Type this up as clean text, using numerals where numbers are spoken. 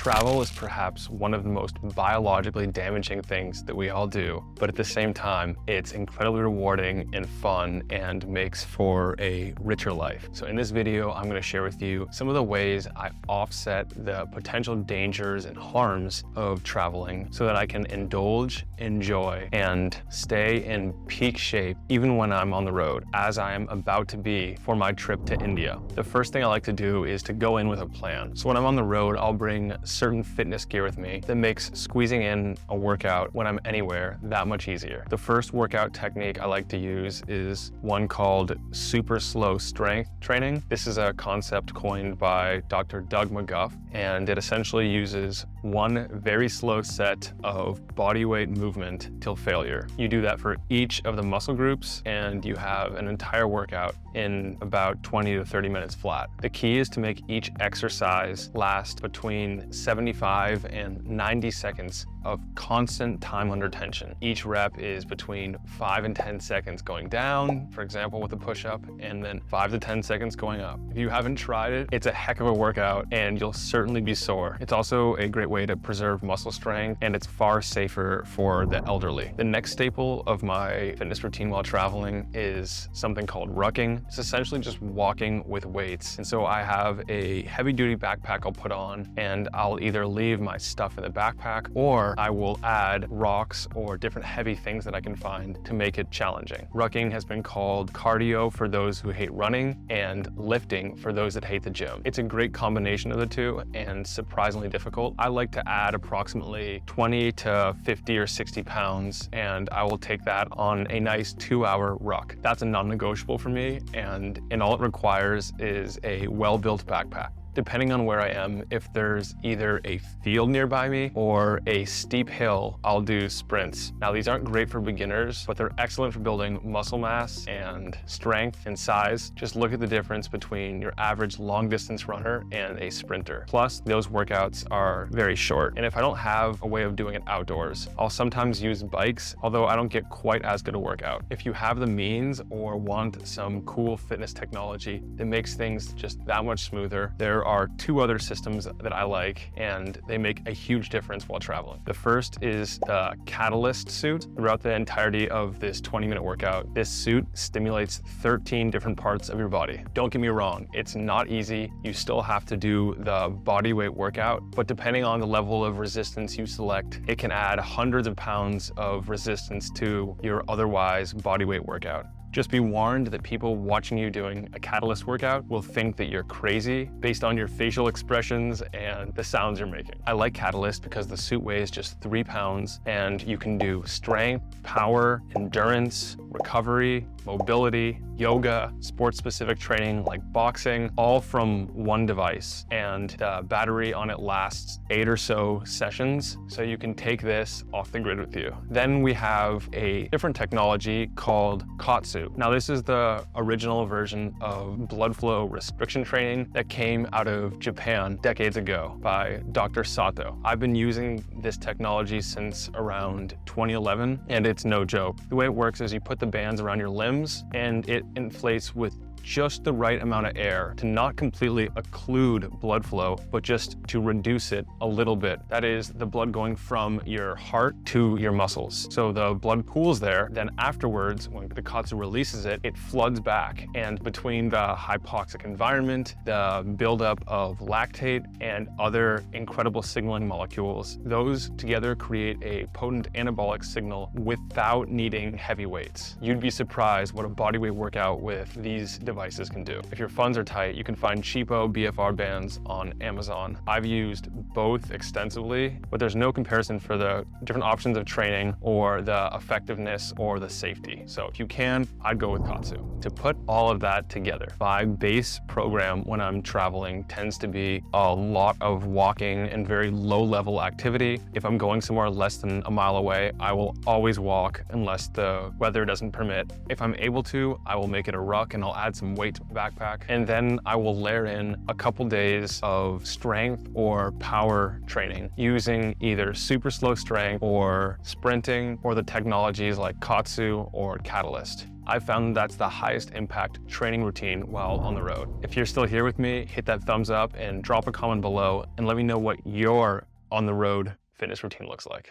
Travel is perhaps one of the most biologically damaging things that we all do, but at the same time, it's incredibly rewarding and fun and makes for a richer life. So in this video, I'm going to share with you some of the ways I offset the potential dangers and harms of traveling so that I can indulge, enjoy, and stay in peak shape even when I'm on the road, as I am about to be for my trip to India. The first thing I like to do is to go in with a plan. So when I'm on the road, I'll bring certain fitness gear with me that makes squeezing in a workout when I'm anywhere that much easier. The first workout technique I like to use is one called super slow strength training. This is a concept coined by Dr. Doug McGuff, and it essentially uses one very slow set of bodyweight movement till failure. You do that for each of the muscle groups, and you have an entire workout in about 20 to 30 minutes flat. The key is to make each exercise last between 75 and 90 seconds of constant time under tension. Each rep is between 5 and 10 seconds going down, for example, with a push-up, and then 5 to 10 seconds going up. If you haven't tried it, it's a heck of a workout and you'll certainly be sore. It's also a great way to preserve muscle strength, and it's far safer for the elderly. The next staple of my fitness routine while traveling is something called rucking. It's essentially just walking with weights. And so I have a heavy-duty backpack I'll put on, and I'll either leave my stuff in the backpack, or I will add rocks or different heavy things that I can find to make it challenging. Rucking has been called cardio for those who hate running and lifting for those that hate the gym. It's a great combination of the two and surprisingly difficult. I like to add approximately 20 to 50 or 60 pounds, and I will take that on a nice 2-hour ruck. That's a non-negotiable for me, and all it requires is a well-built backpack. Depending on where I am, if there's either a field nearby me or a steep hill, I'll do sprints. Now, these aren't great for beginners, but they're excellent for building muscle mass and strength and size. Just look at the difference between your average long distance runner and a sprinter. Plus, those workouts are very short. And if I don't have a way of doing it outdoors, I'll sometimes use bikes, although I don't get quite as good a workout. If you have the means or want some cool fitness technology that makes things just that much smoother, there are 2 other systems that I like, and they make a huge difference while traveling. The first is the Catalyst suit. Throughout the entirety of this 20-minute workout, this suit stimulates 13 different parts of your body. Don't get me wrong, it's not easy. You still have to do the body weight workout, but depending on the level of resistance you select, it can add hundreds of pounds of resistance to your otherwise body weight workout. Just be warned that people watching you doing a Catalyst workout will think that you're crazy based on your facial expressions and the sounds you're making. I like Catalyst because the suit weighs just 3 pounds, and you can do strength, power, endurance, recovery, mobility, yoga, sports-specific training like boxing, all from one device. And the battery on it lasts 8 or so sessions, so you can take this off the grid with you. Then we have a different technology called KAATSU. Now, this is the original version of blood flow restriction training that came out of Japan decades ago by Dr. Sato. I've been using this technology since around 2011, and it's no joke. The way it works is you put the bands around your limbs, and it inflates with just the right amount of air to not completely occlude blood flow, but just to reduce it a little bit. That is the blood going from your heart to your muscles. So the blood pools there, then afterwards, when the KAATSU releases it, it floods back. And between the hypoxic environment, the buildup of lactate, and other incredible signaling molecules, those together create a potent anabolic signal without needing heavy weights. You'd be surprised what a bodyweight workout with these devices can do. If your funds are tight, you can find cheapo BFR bands on Amazon. I've used both extensively, but there's no comparison for the different options of training or the effectiveness or the safety. So if you can, I'd go with KAATSU. To put all of that together, my base program when I'm traveling tends to be a lot of walking and very low-level activity. If I'm going somewhere less than a mile away, I will always walk unless the weather doesn't permit. If I'm able to, I will make it a ruck and I'll add some weight to my backpack, and then I will layer in a couple days of strength or power training using either super slow strength or sprinting or the technologies like KAATSU or Catalyst. I found that's the highest impact training routine while on the road. If you're still here with me, hit that thumbs up and drop a comment below and let me know what your on the road fitness routine looks like.